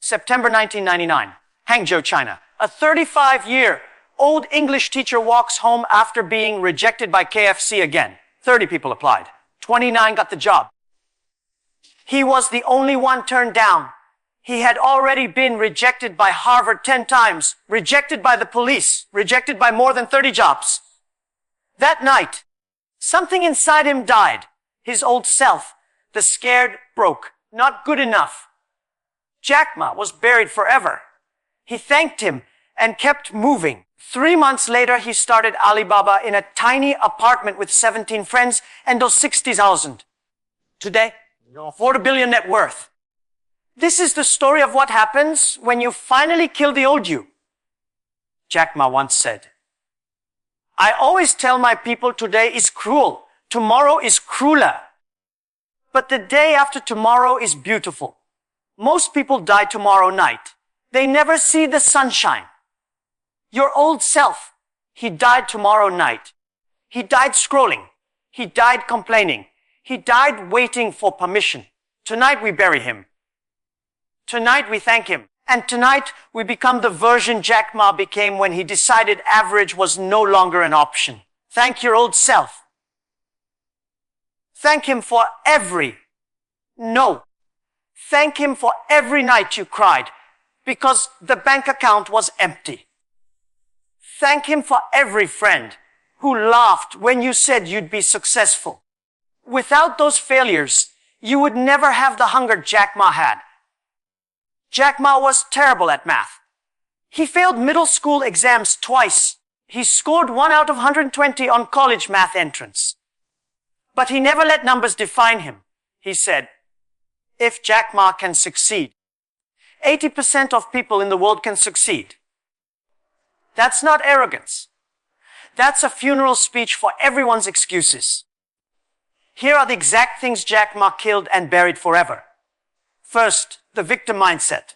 September 1999, Hangzhou, China. A 35-year-old English teacher walks home after being rejected by KFC again. 30 people applied. 29 got the job. He was the only one turned down. He had already been rejected by Harvard 10 times, rejected by the police, rejected by more than 30 jobs. That night, something inside him died. His old self, the scared, broke, not good enough. Jack Ma was buried forever. He thanked him and kept moving. 3 months later, he started Alibaba in a tiny apartment with 17 friends and those 60,000. Today, 40 billion net worth. This is the story of what happens when you finally kill the old you. Jack Ma once said, I always tell my people today is cruel. Tomorrow is crueler. But the day after tomorrow is beautiful. Most people die tomorrow night. They never see the sunshine. Your old self, he died tomorrow night. He died scrolling. He died complaining. He died waiting for permission. Tonight we bury him. Tonight we thank him. And tonight we become the version Jack Ma became when he decided average was no longer an option. Thank your old self. Thank him for Thank him for every night you cried because the bank account was empty. Thank him for every friend who laughed when you said you'd be successful. Without those failures, you would never have the hunger Jack Ma had. Jack Ma was terrible at math. He failed middle school exams twice. He scored 1 out of 120 on college math entrance. But he never let numbers define him. He said, if Jack Ma can succeed, 80% of people in the world can succeed. That's not arrogance. That's a funeral speech for everyone's excuses. Here are the exact things Jack Ma killed and buried forever. First, the victim mindset.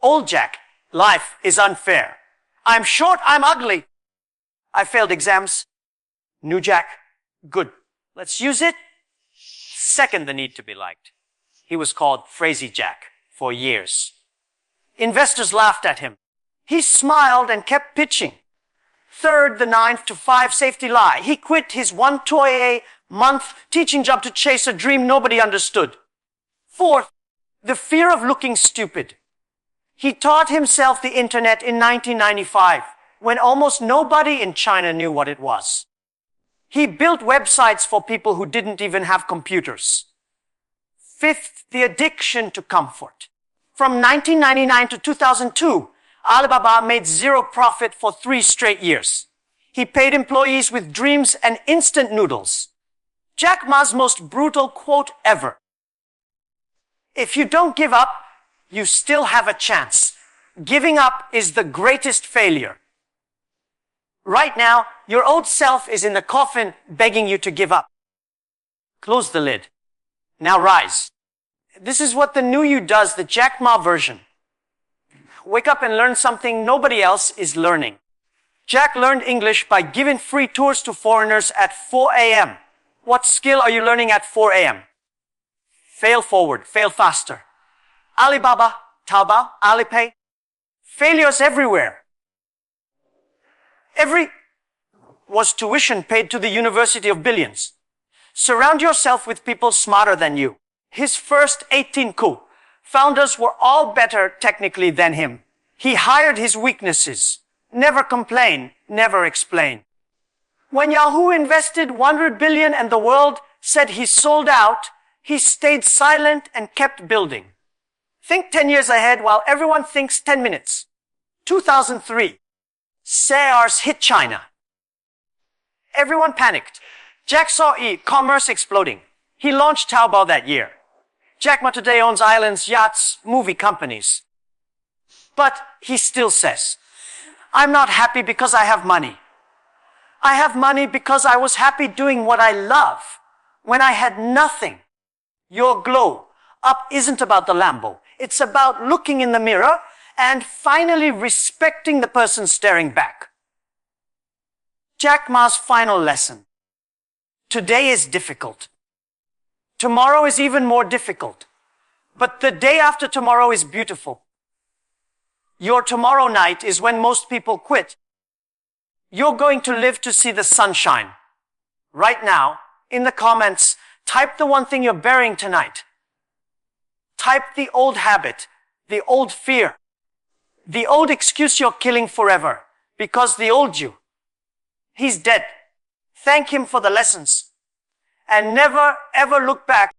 Old Jack, life is unfair. I'm short, I'm ugly. I failed exams. New Jack, good. Let's use it. Second, the need to be liked. He was called Crazy Jack for years. Investors laughed at him. He smiled and kept pitching. Third, the 9 to 5 safety lie. He quit his 1 toy a month teaching job to chase a dream nobody understood. Fourth, the fear of looking stupid. He taught himself the internet in 1995 when almost nobody in China knew what it was. He built websites for people who didn't even have computers. Fifth, the addiction to comfort. From 1999 to 2002, Alibaba made 0 profit for 3 straight years. He paid employees with dreams and instant noodles. Jack Ma's most brutal quote ever. If you don't give up, you still have a chance. Giving up is the greatest failure. Right now, your old self is in the coffin begging you to give up. Close the lid. Now rise. This is what the new you does, the Jack Ma version. Wake up and learn something nobody else is learning. Jack learned English by giving free tours to foreigners at 4 a.m. What skill are you learning at 4 a.m.? Fail forward, fail faster. Alibaba, Taobao, Alipay. Failures everywhere. Was tuition paid to the University of Billions. Surround yourself with people smarter than you. His first 18 co-founders were all better technically than him. He hired his weaknesses. Never complain, never explain. When Yahoo invested 100 billion and the world said he sold out, he stayed silent and kept building. Think 10 years ahead while everyone thinks 10 minutes. 2003. SARS hit China. Everyone panicked. Jack saw e-commerce exploding. He launched Taobao that year. Jack Ma today owns islands, yachts, movie companies. But he still says, I'm not happy because I have money. I have money because I was happy doing what I love when I had nothing. Your glow up isn't about the Lambo. It's about looking in the mirror and finally respecting the person staring back. Jack Ma's final lesson. Today is difficult. Tomorrow is even more difficult. But the day after tomorrow is beautiful. Your tomorrow night is when most people quit. You're going to live to see the sunshine. Right now, in the comments, type the one thing you're burying tonight. Type the old habit, the old fear, the old excuse you're killing forever because the old you. He's dead. Thank him for the lessons. And never ever look back